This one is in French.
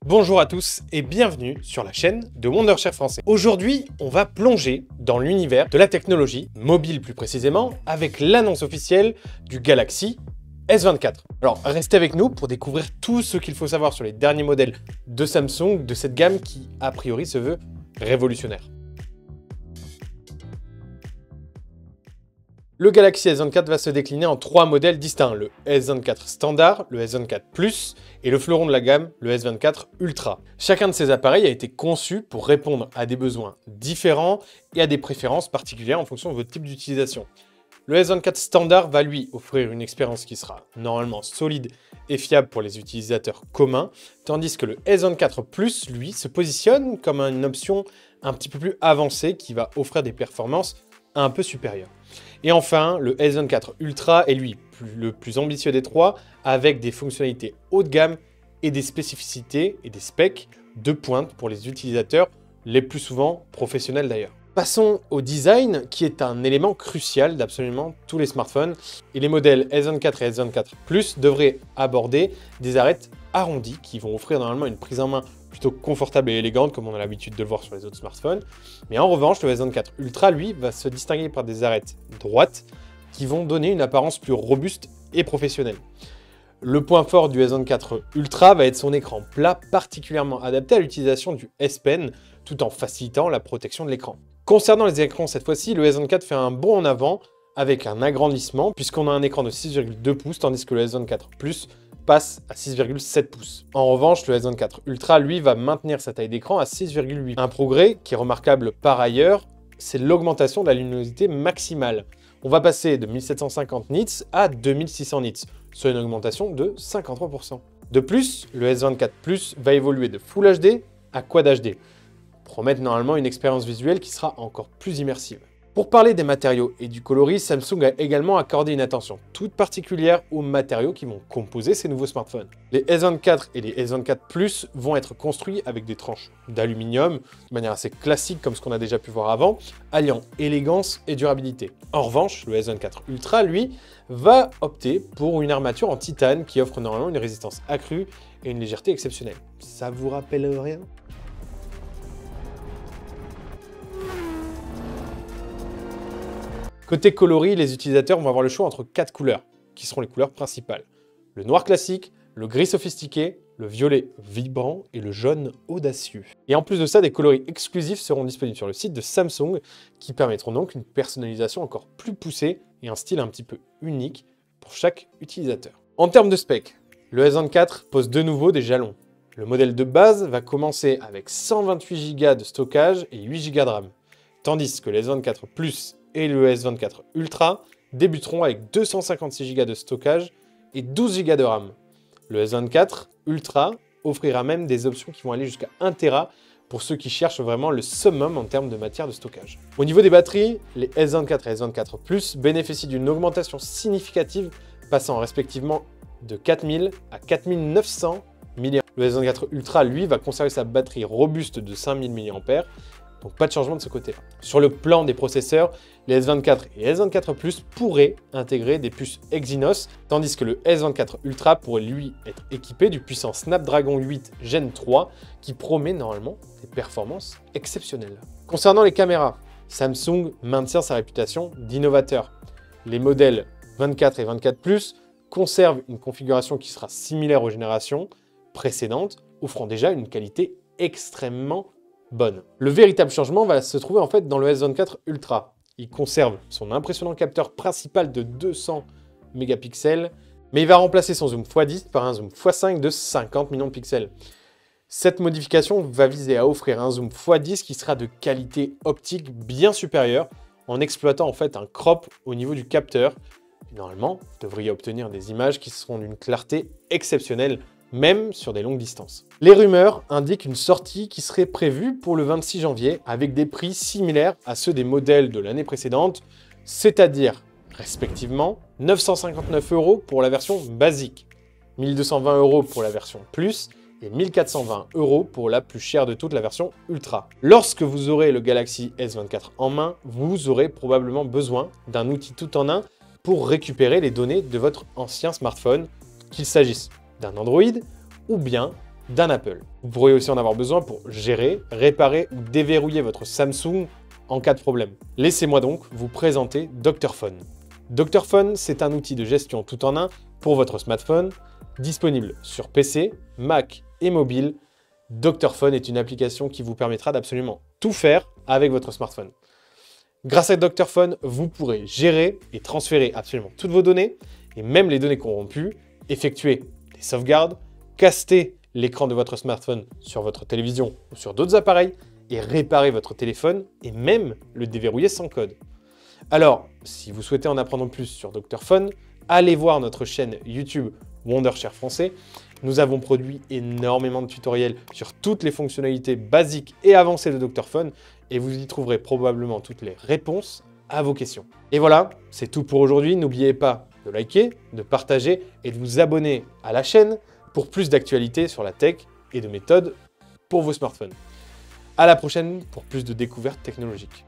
Bonjour à tous et bienvenue sur la chaîne de Wondershare Français. Aujourd'hui, on va plonger dans l'univers de la technologie, mobile plus précisément, avec l'annonce officielle du Galaxy S24. Alors, restez avec nous pour découvrir tout ce qu'il faut savoir sur les derniers modèles de Samsung, de cette gamme qui, a priori, se veut révolutionnaire. Le Galaxy S24 va se décliner en trois modèles distincts, le S24 standard, le S24 Plus et le fleuron de la gamme, le S24 Ultra. Chacun de ces appareils a été conçu pour répondre à des besoins différents et à des préférences particulières en fonction de votre type d'utilisation. Le S24 standard va lui offrir une expérience qui sera normalement solide et fiable pour les utilisateurs communs, tandis que le S24 Plus, lui, se positionne comme une option un petit peu plus avancée qui va offrir des performances un peu supérieures. Et enfin, le S24 Ultra est lui le plus ambitieux des trois, avec des fonctionnalités haut de gamme et des spécificités et des specs de pointe pour les utilisateurs, les plus souvent professionnels d'ailleurs. Passons au design, qui est un élément crucial d'absolument tous les smartphones. Et les modèles S24 et S24 Plus devraient aborder des arêtes arrondies qui vont offrir normalement une prise en main plutôt confortable et élégante, comme on a l'habitude de le voir sur les autres smartphones. Mais en revanche, le S24 Ultra, lui, va se distinguer par des arêtes droites qui vont donner une apparence plus robuste et professionnelle. Le point fort du S24 Ultra va être son écran plat, particulièrement adapté à l'utilisation du S Pen, tout en facilitant la protection de l'écran. Concernant les écrans, cette fois-ci, le S24 fait un bond en avant avec un agrandissement, puisqu'on a un écran de 6,2 pouces, tandis que le S24 Plus passe à 6,7 pouces. En revanche, le S24 Ultra, lui, va maintenir sa taille d'écran à 6,8. Un progrès qui est remarquable par ailleurs, c'est l'augmentation de la luminosité maximale. On va passer de 1750 nits à 2600 nits, soit une augmentation de 53%. De plus, le S24 Plus va évoluer de Full HD à Quad HD, promettre normalement une expérience visuelle qui sera encore plus immersive. Pour parler des matériaux et du coloris, Samsung a également accordé une attention toute particulière aux matériaux qui vont composer ces nouveaux smartphones. Les S24 et les S24 Plus vont être construits avec des tranches d'aluminium, de manière assez classique comme ce qu'on a déjà pu voir avant, alliant élégance et durabilité. En revanche, le S24 Ultra, lui, va opter pour une armature en titane qui offre normalement une résistance accrue et une légèreté exceptionnelle. Ça vous rappelle rien ? Côté coloris, les utilisateurs vont avoir le choix entre 4 couleurs, qui seront les couleurs principales. Le noir classique, le gris sophistiqué, le violet vibrant et le jaune audacieux. Et en plus de ça, des coloris exclusifs seront disponibles sur le site de Samsung, qui permettront donc une personnalisation encore plus poussée et un style un petit peu unique pour chaque utilisateur. En termes de specs, le S24 pose de nouveau des jalons. Le modèle de base va commencer avec 128 Go de stockage et 8 Go de RAM, tandis que le S24 Plus et le S24 Ultra débuteront avec 256 Go de stockage et 12 Go de RAM. Le S24 Ultra offrira même des options qui vont aller jusqu'à 1 Tera pour ceux qui cherchent vraiment le summum en termes de matière de stockage. Au niveau des batteries, les S24 et S24 Plus bénéficient d'une augmentation significative, passant respectivement de 4000 à 4900 mAh. Le S24 Ultra, lui, va conserver sa batterie robuste de 5000 mAh, donc pas de changement de ce côté-là. Sur le plan des processeurs, les S24 et S24 Plus pourraient intégrer des puces Exynos, tandis que le S24 Ultra pourrait lui être équipé du puissant Snapdragon 8 Gen 3 qui promet normalement des performances exceptionnelles. Concernant les caméras, Samsung maintient sa réputation d'innovateur. Les modèles 24 et 24 Plus conservent une configuration qui sera similaire aux générations précédentes, offrant déjà une qualité extrêmement bonne. Le véritable changement va se trouver en fait dans le S24 Ultra. Il conserve son impressionnant capteur principal de 200 mégapixels, mais il va remplacer son zoom x10 par un zoom x5 de 50 millions de pixels. Cette modification va viser à offrir un zoom x10 qui sera de qualité optique bien supérieure, en exploitant en fait un crop au niveau du capteur. Et normalement, vous devriez obtenir des images qui seront d'une clarté exceptionnelle, même sur des longues distances. Les rumeurs indiquent une sortie qui serait prévue pour le 26 janvier avec des prix similaires à ceux des modèles de l'année précédente, c'est-à-dire respectivement 959 € pour la version basique, 1220 € pour la version Plus et 1420 € pour la plus chère de toutes, la version Ultra. Lorsque vous aurez le Galaxy S24 en main, vous aurez probablement besoin d'un outil tout en un pour récupérer les données de votre ancien smartphone, qu'il s'agisse d'un Android ou bien d'un Apple. Vous pourrez aussi en avoir besoin pour gérer, réparer ou déverrouiller votre Samsung en cas de problème. Laissez-moi donc vous présenter Dr Phone. Dr Phone, c'est un outil de gestion tout en un pour votre smartphone, disponible sur PC, Mac et mobile. Dr Phone est une application qui vous permettra d'absolument tout faire avec votre smartphone. Grâce à Dr Phone, vous pourrez gérer et transférer absolument toutes vos données, et même les données corrompues, effectuer des sauvegardes, caster l'écran de votre smartphone sur votre télévision ou sur d'autres appareils, et réparer votre téléphone, et même le déverrouiller sans code. Alors, si vous souhaitez en apprendre plus sur Dr Phone, allez voir notre chaîne YouTube Wondershare Français. Nous avons produit énormément de tutoriels sur toutes les fonctionnalités basiques et avancées de Dr Phone, et vous y trouverez probablement toutes les réponses à vos questions. Et voilà, c'est tout pour aujourd'hui. N'oubliez pas de liker, de partager et de vous abonner à la chaîne pour plus d'actualités sur la tech et de méthodes pour vos smartphones. À la prochaine pour plus de découvertes technologiques.